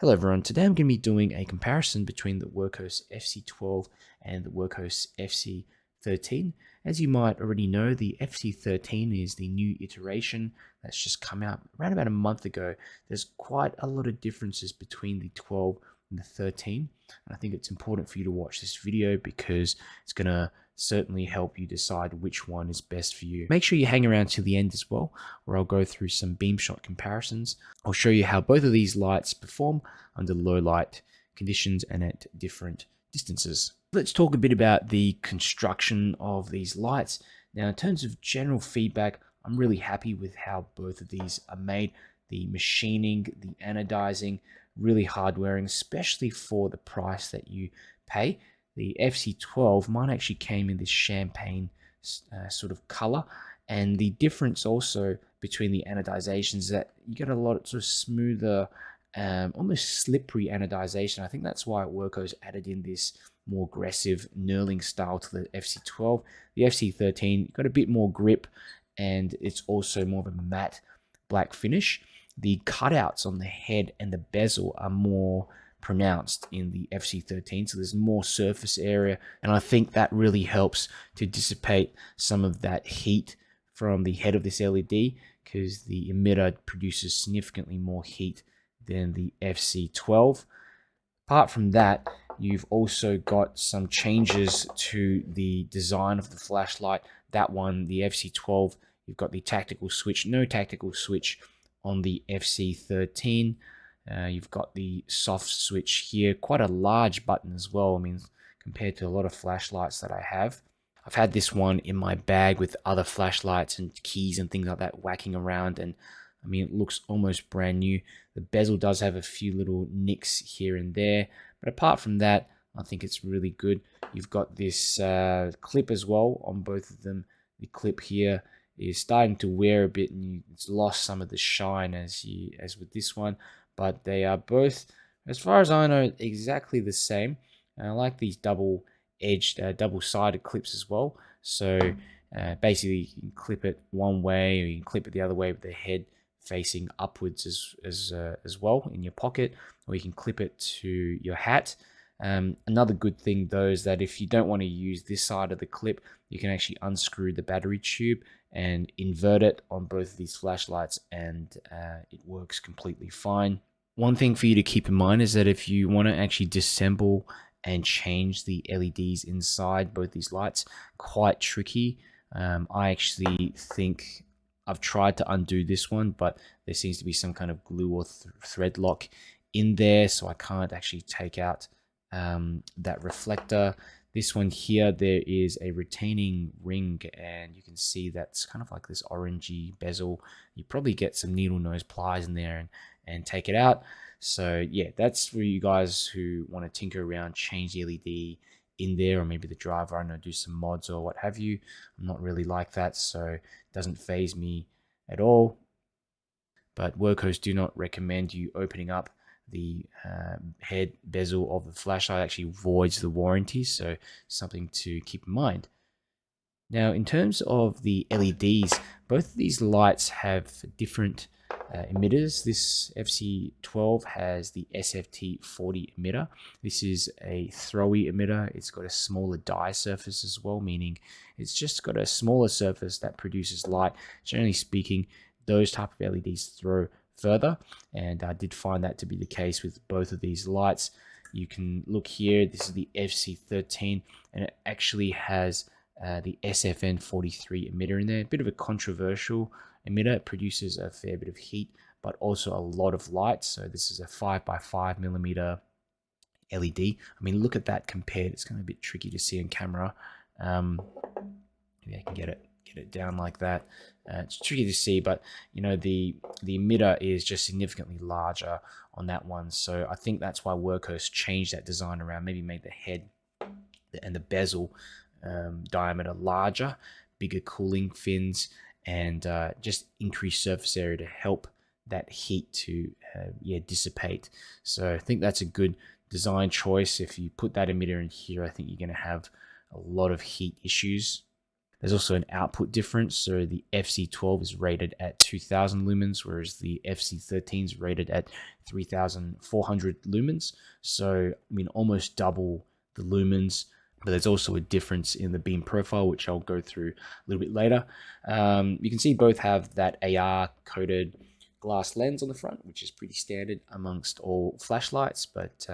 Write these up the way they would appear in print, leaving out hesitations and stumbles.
Hello everyone, today I'm going to be doing a comparison between the Wurkkos FC12 and the Wurkkos FC13. As you might already know, the FC13 is the new iteration that's just come out around about a month ago. There's quite a lot of differences between the 12 and the 13, and I think it's important for you to watch this video because it's going to certainly help you decide which one is best for you. Make sure you hang around till the end as well, where I'll go through some beam shot comparisons. I'll show you how both of these lights perform under low light conditions and at different distances. Let's talk a bit about the construction of these lights. Now, in terms of general feedback, I'm really happy with how both of these are made. The machining, the anodizing, really hard wearing, especially for the price that you pay. The FC12, mine actually came in this champagne sort of color, and the difference also between the anodizations is that you get a lot sort of smoother, almost slippery anodization. I think that's why Wurkkos added in this more aggressive knurling style to the FC12. The FC13 got a bit more grip, and it's also more of a matte black finish. The cutouts on the head and the bezel are more pronounced in the FC13, so there's more surface area, and I think that really helps to dissipate some of that heat from the head of this LED, because the emitter produces significantly more heat than the FC12. Apart from that, you've also got some changes to the design of the flashlight. That one, the FC12, you've got the tactical switch, no tactical switch on the FC13. You've got the soft switch here, quite a large button as well. I mean, compared to a lot of flashlights that I have. I've had this one in my bag with other flashlights and keys and things like that whacking around, and I mean, it looks almost brand new. The bezel does have a few little nicks here and there, but apart from that, I think it's really good. You've got this clip as well on both of them. The clip here is starting to wear a bit, and it's lost some of the shine as with this one. But they are both, as far as I know, exactly the same. And I like these double-edged, double-sided clips as well. So basically, you can clip it one way, or you can clip it the other way with the head facing upwards as well in your pocket, or you can clip it to your hat. Another good thing though is that if you don't want to use this side of the clip, you can actually unscrew the battery tube and invert it on both of these flashlights, and it works completely fine. One thing for you to keep in mind is that if you want to actually disassemble and change the LEDs inside both these lights, quite tricky. I actually think I've tried to undo this one, but there seems to be some kind of glue or thread lock in there, so I can't actually take out that reflector. This one here, there is a retaining ring, and you can see that's kind of like this orangey bezel. You probably get some needle nose pliers in there and take it out. So yeah, that's for you guys who want to tinker around, change the LED in there, or maybe the driver, I don't know, do some mods or what have you. I'm not really like that, so it doesn't faze me at all. But Wurkkos do not recommend you opening up the head bezel of the flashlight. Actually voids the warranty, so something to keep in mind. Now, in terms of the LEDs, both of these lights have different emitters. This FC12 has the SFT40 emitter. This is a throwy emitter. It's got a smaller dye surface as well, meaning it's just got a smaller surface that produces light. Generally speaking, those type of LEDs throw further, and I did find that to be the case with both of these lights. You can look here, this is the FC13, and it actually has the SFN43 emitter in there. A bit of a controversial emitter. It produces a fair bit of heat, but also a lot of light. So this is a 5x5mm LED. I mean, look at that compared. It's kind of a bit tricky to see on camera. Maybe I can get it down like that. It's tricky to see, but you know, the emitter is just significantly larger on that one. So I think that's why Wurkkos changed that design around, maybe made the head and the bezel diameter larger, bigger cooling fins, and just increased surface area to help that heat to dissipate. So I think that's a good design choice. If you put that emitter in here, I think you're going to have a lot of heat issues. There's also an output difference. So the FC12 is rated at 2000 lumens, whereas the FC13 is rated at 3400 lumens. So, I mean, almost double the lumens. But there's also a difference in the beam profile, which I'll go through a little bit later. You can see both have that AR coated glass lens on the front, which is pretty standard amongst all flashlights, but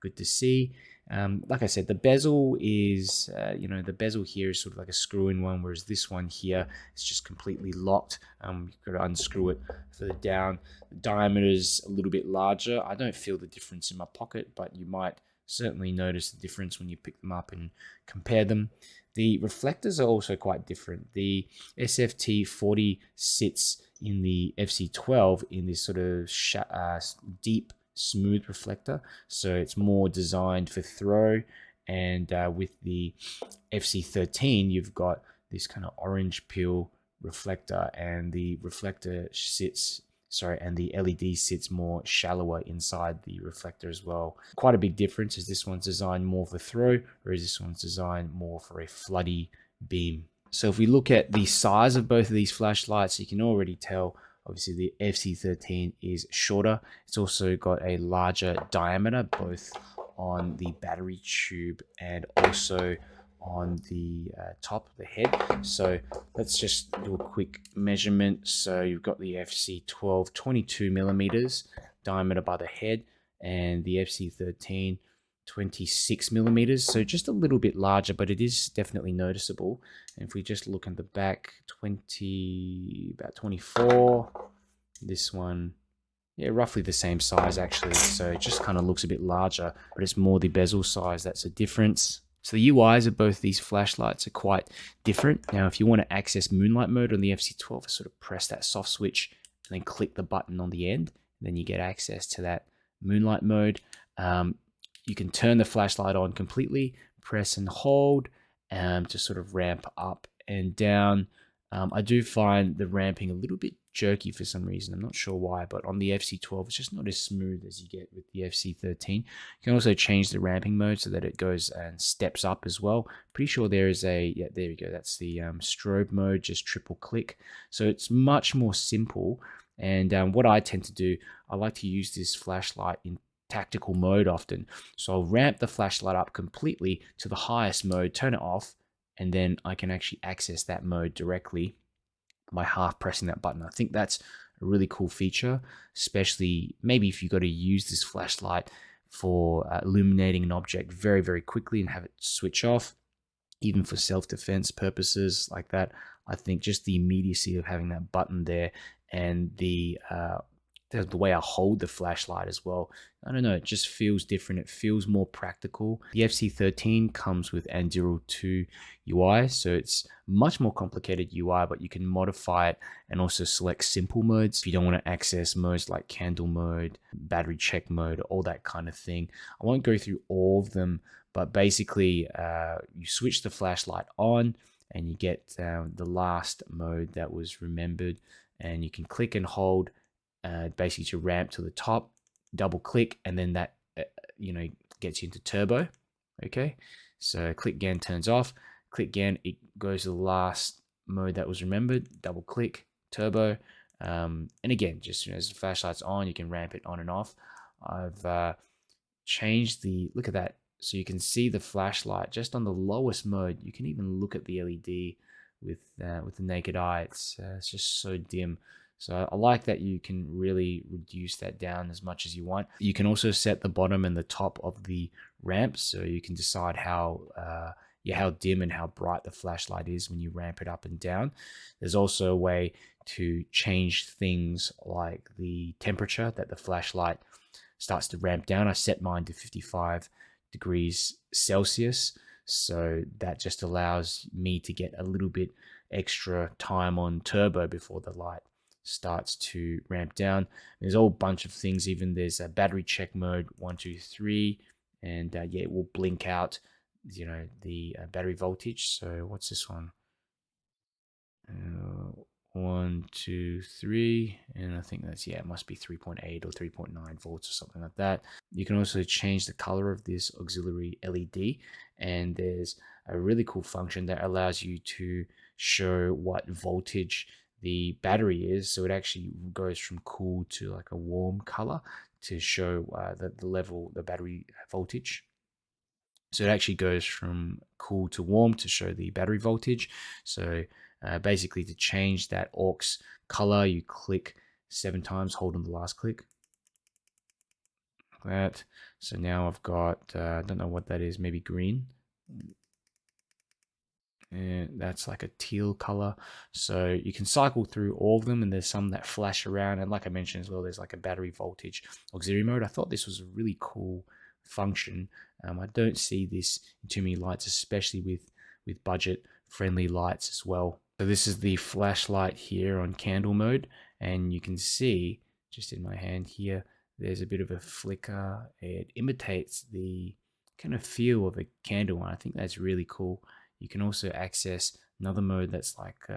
good to see. Like I said, the bezel is, the bezel here is sort of like a screw-in one, whereas this one here is just completely locked. You've got to unscrew it further down. The diameter is a little bit larger. I don't feel the difference in my pocket, but you might certainly notice the difference when you pick them up and compare them. The reflectors are also quite different. The SFT40 sits in the FC12 in this sort of deep, smooth reflector, so it's more designed for throw. And with the FC13, you've got this kind of orange peel reflector, and the LED sits more shallower inside the reflector as well. Quite a big difference, as this one's designed more for throw, whereas this one's designed more for a floody beam. So if we look at the size of both of these flashlights, you can already tell, obviously the FC13 is shorter. It's also got a larger diameter, both on the battery tube and also on the top of the head. So let's just do a quick measurement. So you've got the FC12 22 millimeters diameter by the head, and the FC13 26 millimeters, so just a little bit larger, but it is definitely noticeable. And if we just look at the back, about 24. This one, yeah, roughly the same size actually, so it just kind of looks a bit larger, but it's more the bezel size that's a difference. So the UIs of both these flashlights are quite different. Now, if you want to access moonlight mode on the FC12, sort of press that soft switch and then click the button on the end, and then you get access to that moonlight mode. You can turn the flashlight on completely, press and hold to sort of ramp up and down. I do find the ramping a little bit jerky for some reason. I'm not sure why, but on the FC12, it's just not as smooth as you get with the FC13. You can also change the ramping mode so that it goes and steps up as well. Pretty sure there is there we go. That's the strobe mode, just triple click. So it's much more simple. And what I tend to do, I like to use this flashlight in tactical mode often. So I'll ramp the flashlight up completely to the highest mode, turn it off, and then I can actually access that mode directly by half pressing that button. I think that's a really cool feature, especially maybe if you've got to use this flashlight for illuminating an object very, very quickly and have it switch off, even for self-defense purposes like that. I think just the immediacy of having that button there, and the way I hold the flashlight as well, I don't know, it just feels different. It feels more practical. The FC13 comes with Anduril 2 UI, so it's much more complicated UI, but you can modify it and also select simple modes if you don't want to access modes like candle mode, battery check mode, all that kind of thing. I won't go through all of them, but basically you switch the flashlight on and you get the last mode that was remembered, and you can click and hold basically to ramp to the top, double click, and then that gets you into turbo. Okay, so click again, turns off, click again, it goes to the last mode that was remembered, double click, turbo, and again, just as the flashlight's on, you can ramp it on and off. I've changed look at that, so you can see the flashlight just on the lowest mode. You can even look at the LED with the naked eye. It's just so dim. So I like that you can really reduce that down as much as you want. You can also set the bottom and the top of the ramp, so you can decide how dim and how bright the flashlight is when you ramp it up and down. There's also a way to change things like the temperature that the flashlight starts to ramp down. I set mine to 55 degrees Celsius, so that just allows me to get a little bit extra time on turbo before the light starts to ramp down. There's a whole bunch of things. Even there's a battery check mode 1, 2, 3, and it will blink out the battery voltage. So what's this one? 1, 2, 3, and I think that's, it must be 3.8 or 3.9 volts or something like that. You can also change the color of this auxiliary LED, and there's a really cool function that allows you to show what voltage the battery is. So it actually goes from cool to like a warm color to show the battery voltage. So it actually goes from cool to warm to show the battery voltage. So basically, to change that aux color, you click 7 times, hold on the last click. Like that. So now I've got, I don't know what that is, maybe green. And that's like a teal color. So you can cycle through all of them, and there's some that flash around. And like I mentioned as well, there's like a battery voltage auxiliary mode. I thought this was a really cool function. I don't see this in too many lights, especially with budget friendly lights as well. So this is the flashlight here on candle mode, and you can see just in my hand here, there's a bit of a flicker. It imitates the kind of feel of a candle, and I think that's really cool. You can also access another mode that's like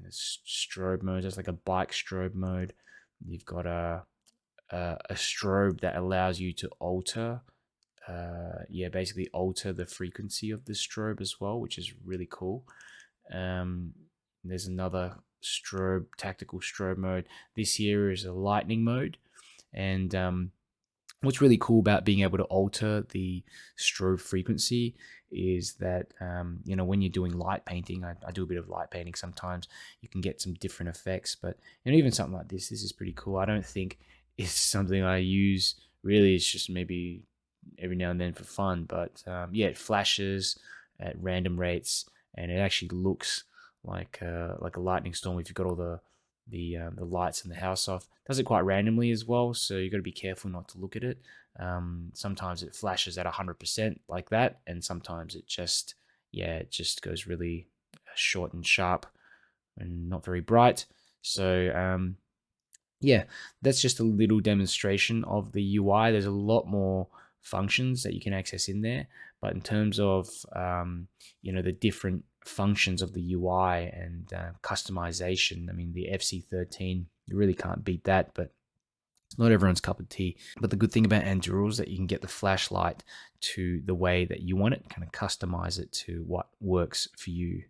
strobe mode. That's like a bike strobe mode. You've got a strobe that allows you to alter, basically alter the frequency of the strobe as well, which is really cool. There's another strobe, tactical strobe mode. This here is a lightning mode, and what's really cool about being able to alter the strobe frequency is that, when you're doing light painting, I do a bit of light painting sometimes, you can get some different effects. But even something like this is pretty cool. I don't think it's something I use really. It's just maybe every now and then for fun. But it flashes at random rates, and it actually looks like a lightning storm if you've got all the lights in the house off. Does it quite randomly as well, so you've got to be careful not to look at it. Sometimes it flashes at 100% like that, and sometimes it just goes really short and sharp and not very bright. So that's just a little demonstration of the UI. There's a lot more functions that you can access in there, but in terms of the different functions of the UI and customization, I mean, the FC13, you really can't beat that, but it's not everyone's cup of tea. But the good thing about Anduril is that you can get the flashlight to the way that you want it, kind of customize it to what works for you.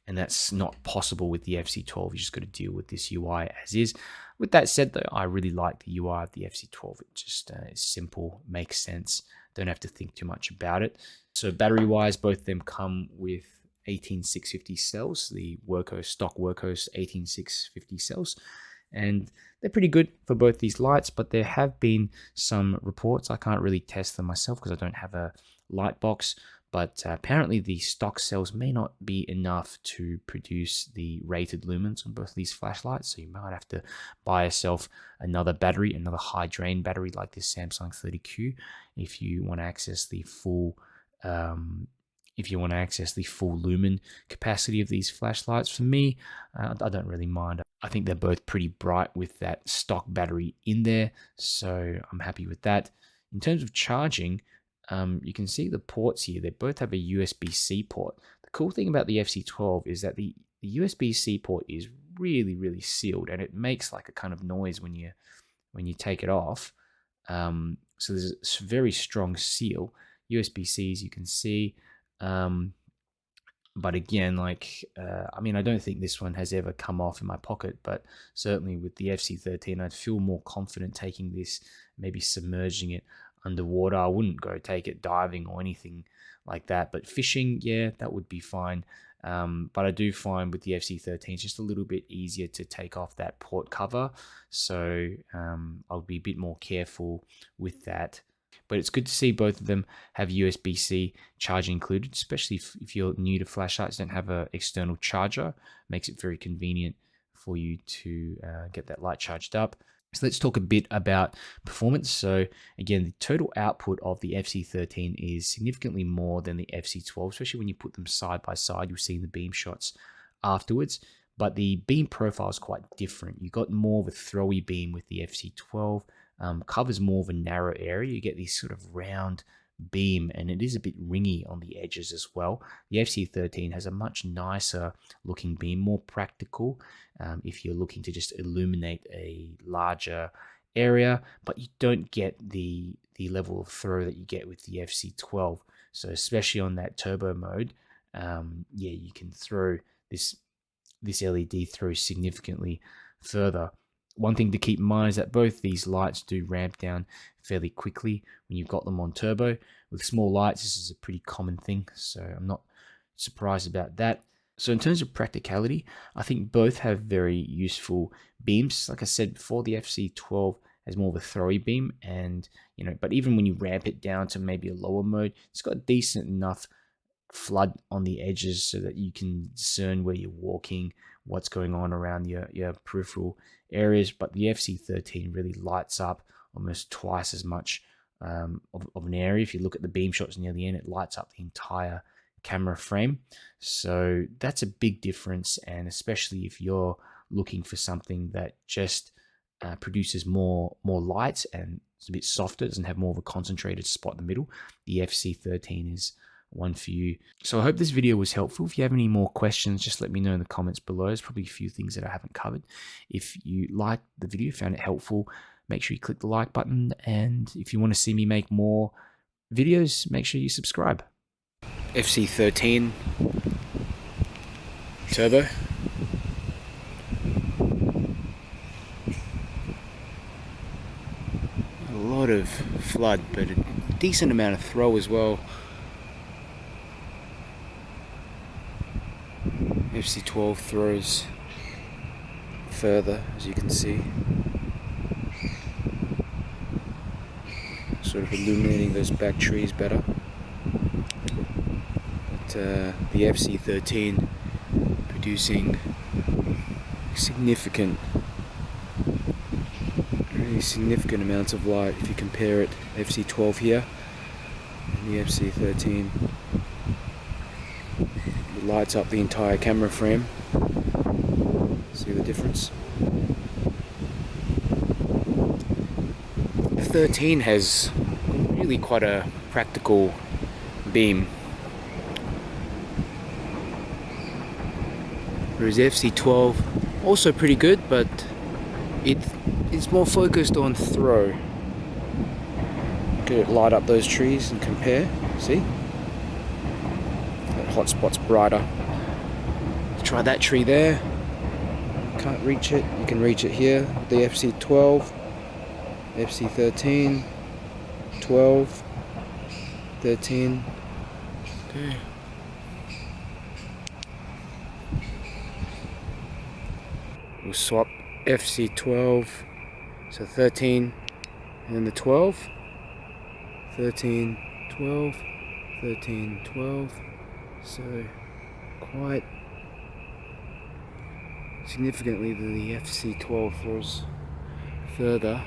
And that's not possible with the FC12. You just got to deal with this UI as is. With that said, though, I really like the UI of the FC12. It just is simple, makes sense. Don't have to think too much about it. So battery-wise, both of them come with 18650 cells, the stock Wurkkos 18650 cells. And they're pretty good for both these lights, but there have been some reports. I can't really test them myself because I don't have a light box, but apparently the stock cells may not be enough to produce the rated lumens on both of these flashlights. So you might have to buy yourself another battery, another high drain battery like this Samsung 30Q, if you want to access the full lumen capacity of these flashlights. For me, I don't really mind. I think they're both pretty bright with that stock battery in there, so I'm happy with that. In terms of charging, you can see the ports here. They both have a USB-C port. The cool thing about the FC12 is that the USB-C port is really, really sealed, and it makes like a kind of noise when you take it off. So there's a very strong seal. USB-C, as you can see. But again, I don't think this one has ever come off in my pocket, but certainly with the FC13, I'd feel more confident taking this, maybe submerging it underwater. I wouldn't go take it diving or anything like that, but fishing, that would be fine. But I do find with the FC13, it's just a little bit easier to take off that port cover, so I'll be a bit more careful with that. But it's good to see both of them have USB-C charging included, especially if you're new to flashlights, don't have an external charger. Makes it very convenient for you to get that light charged up. So let's talk a bit about performance. So again, the total output of the FC13 is significantly more than the FC12, especially when you put them side by side. You'll see in the beam shots afterwards. But the beam profile is quite different. You got more of a throwy beam with the FC12. Covers more of a narrow area. You get this sort of round beam, and it is a bit ringy on the edges as well. The FC13 has a much nicer looking beam, more practical if you're looking to just illuminate a larger area, but you don't get the level of throw that you get with the FC12. So especially on that turbo mode, you can throw this LED throws significantly further. One thing to keep in mind is that both these lights do ramp down fairly quickly when you've got them on turbo. With small lights, this is a pretty common thing, so I'm not surprised about that. So in terms of practicality, I think both have very useful beams. Like I said before, the FC12 has more of a throwy beam, and but even when you ramp it down to maybe a lower mode, it's got decent enough flood on the edges so that you can discern where you're walking, what's going on around your peripheral areas. But the FC13 really lights up almost twice as much of an area. If you look at the beam shots near the end, it lights up the entire camera frame. So that's a big difference, and especially if you're looking for something that just produces more light and it's a bit softer, doesn't have more of a concentrated spot in the middle, the FC13 is one for you. So I hope this video was helpful. If you have any more questions, just let me know in the comments below. There's probably a few things that I haven't covered. If you liked the video, found it helpful, make sure you click the like button, and if you want to see me make more videos, make sure you subscribe. FC13 turbo. A lot of flood, but a decent amount of throw as well. FC12 throws further, as you can see, sort of illuminating those back trees better. But the FC13 producing really significant amounts of light if you compare it to FC12 here and the FC13. It lights up the entire camera frame. See the difference? The 13 has really quite a practical beam, whereas FC12 also pretty good, but it's more focused on throw. Look at it light up those trees and compare. See? That hot spot's brighter. Try that tree there. Can't reach it. You can reach it here. The FC12, FC13, 12, 13. Okay. We'll swap FC12, so 13, and then the 12, 13, 12, 13, 12, so quite significantly the FC12 throws further,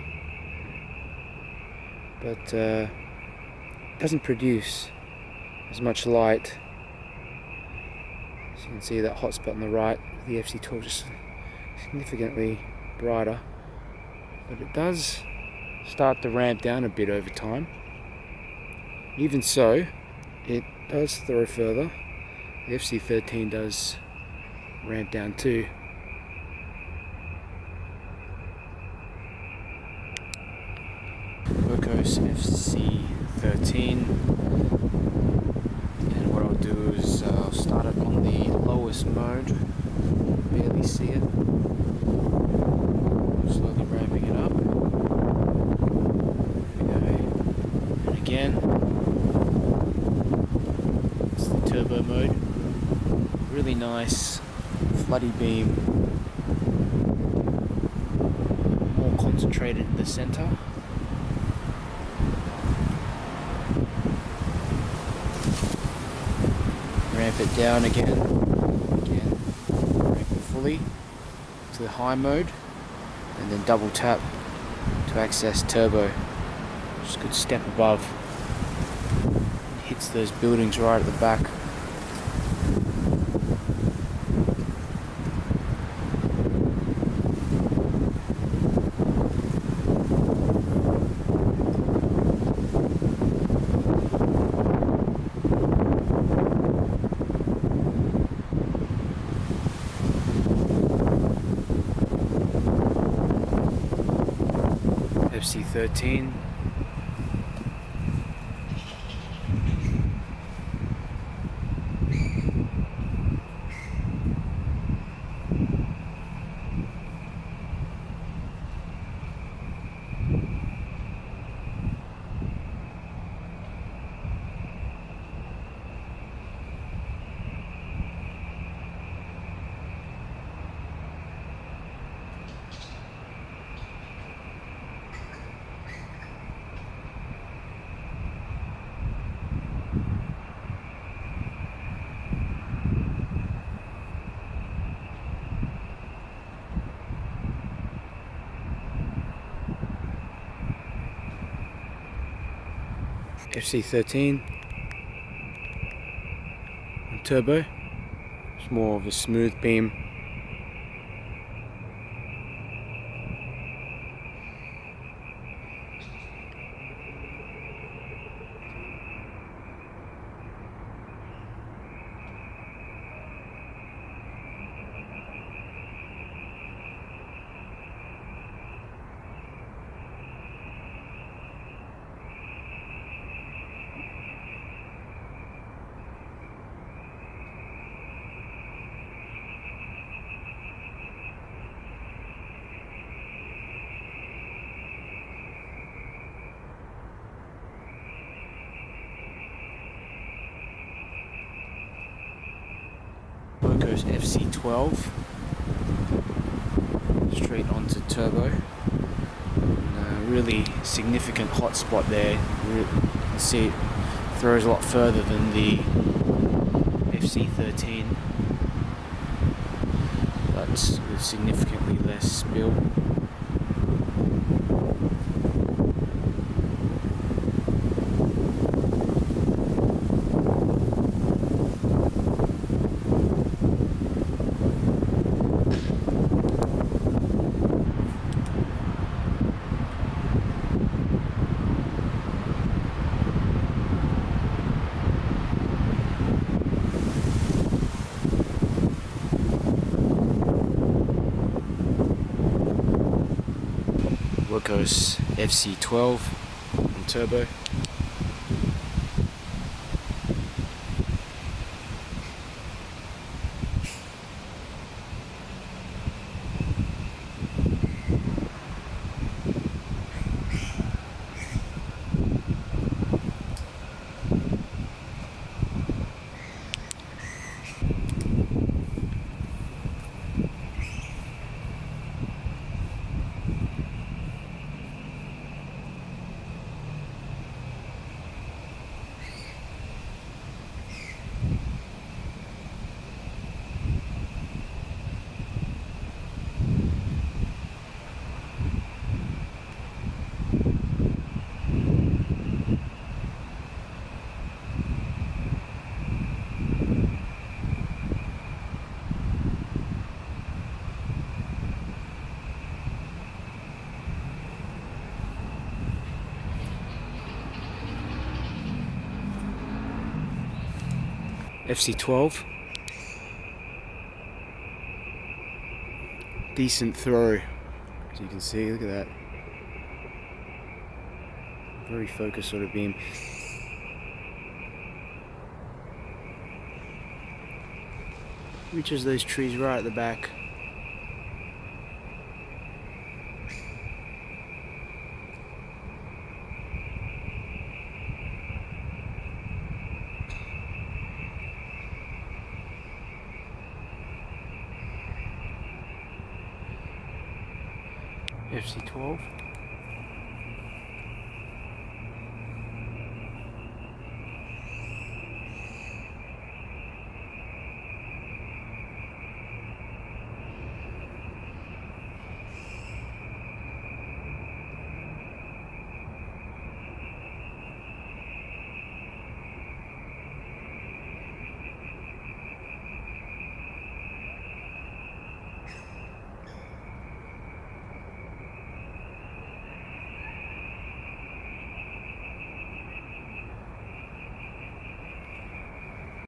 but doesn't produce as much light. As you can see, that hot spot on the right, the FC12 just significantly brighter, but it does start to ramp down a bit over time. Even so, it does throw further. The FC13 does ramp down too. Wurkkos FC13, and what I'll do is I'll start it on the lowest mode. Barely see it. Slowly ramping it up. There we go. And again, it's the turbo mode. Really nice, floody beam. More concentrated in the center. Ramp it down again. Ramp it fully to the high mode, and then double tap to access turbo. Just a good step above. It hits those buildings right at the back. FC13. FC13 and turbo. It's more of a smooth beam. Wurkkos FC12 straight onto turbo. Really significant hot spot there. You can see it throws a lot further than the FC13, but with significantly less spill. Wurkkos FC12 and turbo. FC12. Decent throw, as you can see, look at that. Very focused sort of beam. Reaches those trees right at the back. FC12.